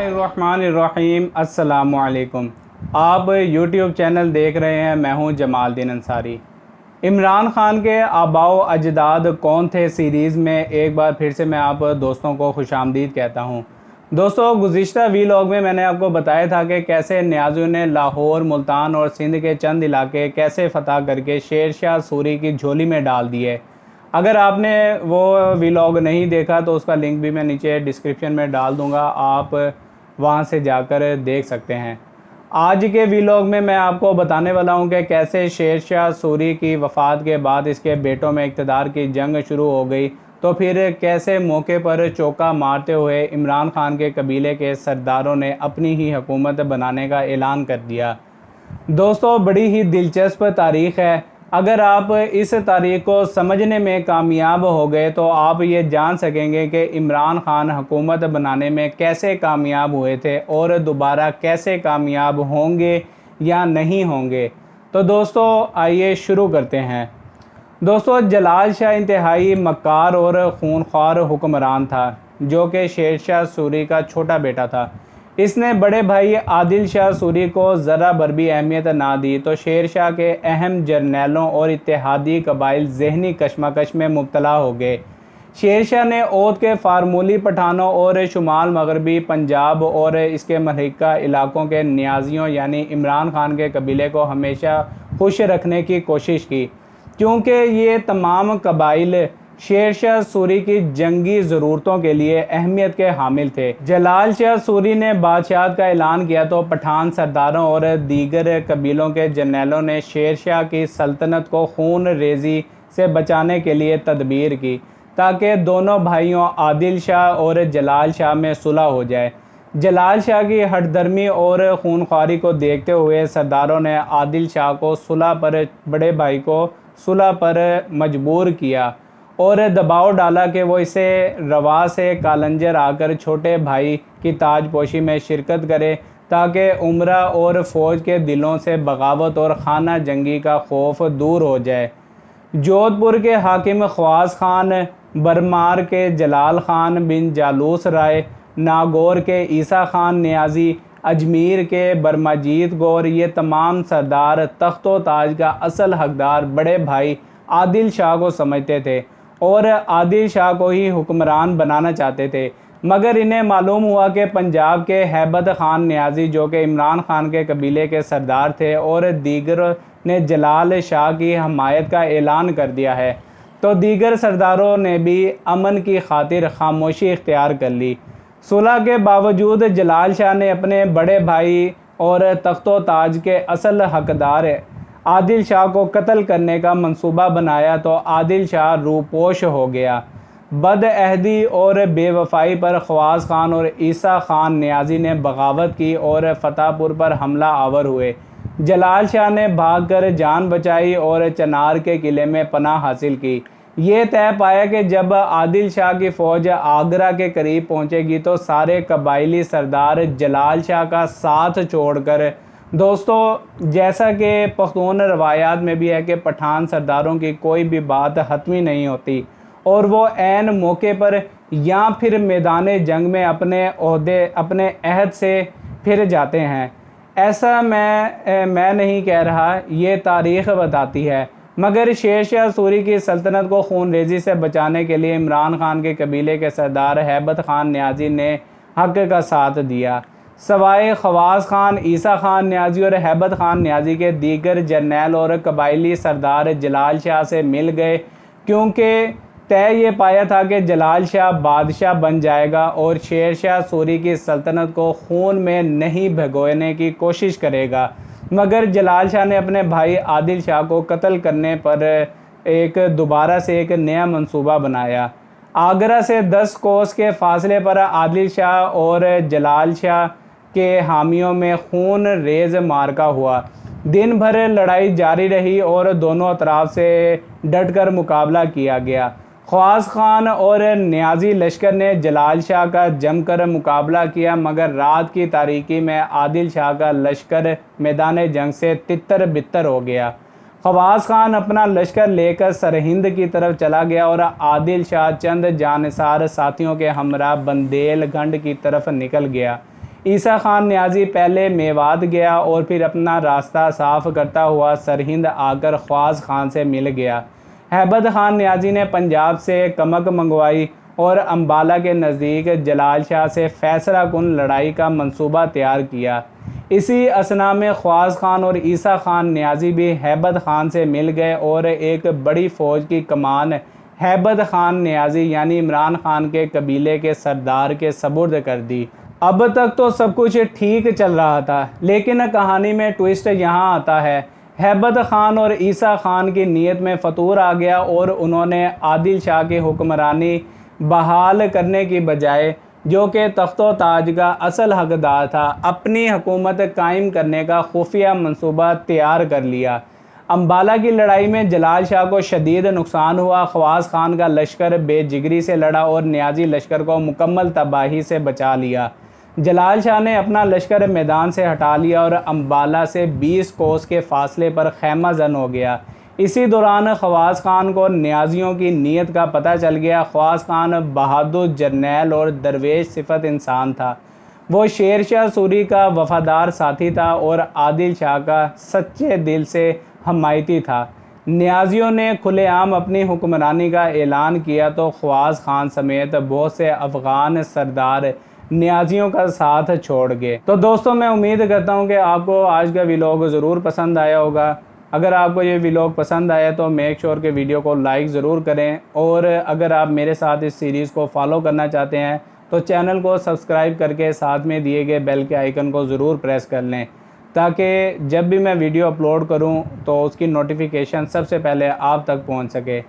बिस्मिल्लाहिर्रहमानिर्रहीम। अस्सलामुअलैकुम। आप यूट्यूब चैनल देख रहे हैं, मैं हूं जमालुद्दीन अंसारी। इमरान खान के आबाओ अजदाद कौन थे सीरीज़ में एक बार फिर से मैं आप दोस्तों को खुशामदीद कहता हूं। दोस्तों, गुज़िश्ता वीलॉग में मैंने आपको बताया था कि कैसे नियाज़ियों ने लाहौर, मुल्तान और सिंध के चंद इलाके कैसे फ़तह करके शेर शाह सूरी की झोली में डाल दिए। अगर आपने वो वीलॉग नहीं देखा तो उसका लिंक भी मैं नीचे डिस्क्रिप्शन में डाल दूँगा, आप वहाँ से जाकर देख सकते हैं। आज के वीलॉग में मैं आपको बताने वाला हूँ कि कैसे शेर शाह सूरी की वफ़ात के बाद इसके बेटों में इक़्तिदार की जंग शुरू हो गई, तो फिर कैसे मौके पर चौका मारते हुए इमरान खान के कबीले के सरदारों ने अपनी ही हुकूमत बनाने का ऐलान कर दिया। दोस्तों, बड़ी ही दिलचस्प तारीख़ है। अगर आप इस तारीख़ को समझने में कामयाब हो गए तो आप ये जान सकेंगे कि इमरान खान हुकूमत बनाने में कैसे कामयाब हुए थे और दोबारा कैसे कामयाब होंगे या नहीं होंगे। तो दोस्तों, आइए शुरू करते हैं। दोस्तों, जलाल शाह इंतहाई मक्कार और खूनख्वार हुक्मरान था, जो कि शेर शाह सूरी का छोटा बेटा था। इसने बड़े भाई आदिल शाह सूरी को ज़रा भर भी अहमियत ना दी तो शेर शाह के अहम जर्नैलों और इत्तेहादी कबाइल ज़हनी कशमकश में मुब्तला हो गए। शेर शाह ने ओद के फारमूली पठानों और शुमाल मगरबी पंजाब और इसके महलिका इलाकों के नियाज़ियों यानी इमरान खान के कबीले को हमेशा खुश रखने की कोशिश की, क्योंकि ये तमाम कबाइल शेर शाह सूरी की जंगी ज़रूरतों के लिए अहमियत के हामिल थे। जलाल शाह सूरी ने बादशाहत का ऐलान किया तो पठान सरदारों और दीगर कबीलों के जर्नैलों ने शेर शाह की सल्तनत को खून रेज़ी से बचाने के लिए तदबीर की, ताकि दोनों भाइयों आदिल शाह और जलाल शाह में सुलह हो जाए। जलाल शाह की हठधर्मी और खूनख्वारी को देखते हुए सरदारों ने आदिल शाह को सुलह पर बड़े भाई को सुलह पर मजबूर किया और दबाव डाला कि वो इसे रवा से कालंजर आकर छोटे भाई की ताजपोशी में शिरकत करे, ताकि उमरा और फ़ौज के दिलों से बगावत और खाना जंगी का खौफ दूर हो जाए। जोधपुर के हाकिम ख्वास खान, बरमार के जलाल खान बिन जालूस राय, नागौर के ईसा खान नियाज़ी, अजमेर के बरमाजीत गौर, ये तमाम सरदार तख्तो ताज का असल हकदार बड़े भाई आदिल शाह को समझते थे और आदिल शाह को ही हुक्मरान बनाना चाहते थे। मगर इन्हें मालूम हुआ कि पंजाब के हैबत खान नियाज़ी, जो कि इमरान खान के कबीले के सरदार थे, और दीगर ने जलाल शाह की हमायत का ऐलान कर दिया है, तो दीगर सरदारों ने भी अमन की खातिर खामोशी इख्तियार कर ली। सुलह के बावजूद जलाल शाह ने अपने बड़े भाई और तख्तो ताज के असल हकदार आदिल शाह को कत्ल करने का मंसूबा बनाया, तो आदिल शाह रूपोश हो गया। बदअहदी और बेवफाई पर ख्वास खान और ईसा खान नियाज़ी ने बगावत की और फतेहपुर पर हमला आवर हुए। जलाल शाह ने भागकर जान बचाई और चनार के किले में पनाह हासिल की। ये तय पाया कि जब आदिल शाह की फ़ौज आगरा के करीब पहुंचेगी तो सारे कबाइली सरदार जलाल शाह का साथ छोड़कर, दोस्तों, जैसा कि पख्तून रवायात में भी है कि पठान सरदारों की कोई भी बात हतमी नहीं होती और वो ऐन मौके पर या फिर मैदान जंग में अपने ओहदे अपने अहद से फिर जाते हैं। ऐसा मैं नहीं कह रहा, ये तारीख़ बताती है। मगर शेर शाह सूरी की सल्तनत को खून रेज़ी से बचाने के लिए इमरान खान के कबीले के सरदार हैबत खान नियाज़ी ने हक़ का साथ दिया। सवाए ख्वास खान, ईसा खान नियाज़ी और हैबत खान नियाज़ी के दीगर जर्नैल और कबाइली सरदार जलाल शाह से मिल गए, क्योंकि तय ये पाया था कि जलाल शाह बादशाह बन जाएगा और शेर शाह सूरी की सल्तनत को खून में नहीं भिगोने की कोशिश करेगा। मगर जलाल शाह ने अपने भाई आदिल शाह को कत्ल करने पर दोबारा से एक नया मंसूबा बनाया। आगरा से 10 कोस के फासले पर आदिल शाह और जलाल शाह के हामियों में खून रेज़ मारका हुआ। दिन भर लड़ाई जारी रही और दोनों अतराफ से डटकर मुकाबला किया गया। ख्वास खान और नियाज़ी लश्कर ने जलाल शाह का जमकर मुकाबला किया, मगर रात की तारीकी में आदिल शाह का लश्कर मैदान जंग से तितर बितर हो गया। ख्वास खान अपना लश्कर लेकर सरहिंद की तरफ चला गया और आदिल शाह चंद जानसार साथियों के हमरा बंदेलखंड की तरफ निकल गया। عیسیٰ خان نیازی پہلے میوات گیا اور پھر اپنا راستہ صاف کرتا ہوا سرہند آ کر خواص خان سے مل گیا۔ ہیبت خان نیازی نے پنجاب سے کمک منگوائی اور امبالہ کے نزدیک جلال شاہ سے فیصلہ کن لڑائی کا منصوبہ تیار کیا۔ اسی اثنا میں خواص خان اور عیسیٰ خان نیازی بھی ہیبت خان سے مل گئے اور ایک بڑی فوج کی کمان ہیبت خان نیازی یعنی عمران خان کے قبیلے کے سردار کے سپرد کر دی۔ اب تک تو سب کچھ ٹھیک چل رہا تھا، لیکن کہانی میں ٹوئسٹ یہاں آتا ہے۔ ہیبت خان اور عیسیٰ خان کی نیت میں فطور آ گیا اور انہوں نے عادل شاہ کی حکمرانی بحال کرنے کی بجائے، جو کہ تخت و تاج کا اصل حقدار تھا، اپنی حکومت قائم کرنے کا خفیہ منصوبہ تیار کر لیا۔ امبالہ کی لڑائی میں جلال شاہ کو شدید نقصان ہوا۔ خواص خان کا لشکر بے جگری سے لڑا اور نیازی لشکر کو مکمل تباہی سے بچا لیا۔ جلال شاہ نے اپنا لشکر میدان سے ہٹا لیا اور امبالہ سے 20 کوس کے فاصلے پر خیمہ زن ہو گیا۔ اسی دوران خواص خان کو نیازیوں کی نیت کا پتہ چل گیا۔ خواص خان بہادر جرنیل اور درویش صفت انسان تھا۔ وہ شیر شاہ سوری کا وفادار ساتھی تھا اور عادل شاہ کا سچے دل سے حمایتی تھا۔ نیازیوں نے کھلے عام اپنی حکمرانی کا اعلان کیا تو خواص خان سمیت بہت سے افغان سردار نیازیوں کا ساتھ چھوڑ گئے۔ تو دوستوں، میں امید کرتا ہوں کہ آپ کو آج کا ویلاگ ضرور پسند آیا ہوگا۔ اگر آپ کو یہ ویلاگ پسند آیا تو میک شور کہ ویڈیو کو لائک ضرور کریں، اور اگر آپ میرے ساتھ اس سیریز کو فالو کرنا چاہتے ہیں تو چینل کو سبسکرائب کر کے ساتھ میں دیے گئے بیل کے آئیکن کو ضرور پریس کر لیں، تاکہ جب بھی میں ویڈیو اپلوڈ کروں تو اس کی نوٹیفیکیشن سب سے پہلے آپ تک پہنچ سکے۔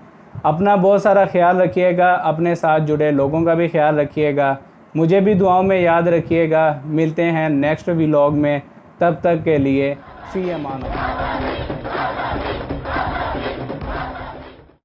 اپنا بہت سارا خیال رکھیے گا، اپنے ساتھ جڑے لوگوں کا بھی خیال رکھیے گا، مجھے بھی دعاؤں میں یاد رکھیے گا۔ ملتے ہیں نیکسٹ ویلاگ میں، تب تک کے لیے فی امان اللہ۔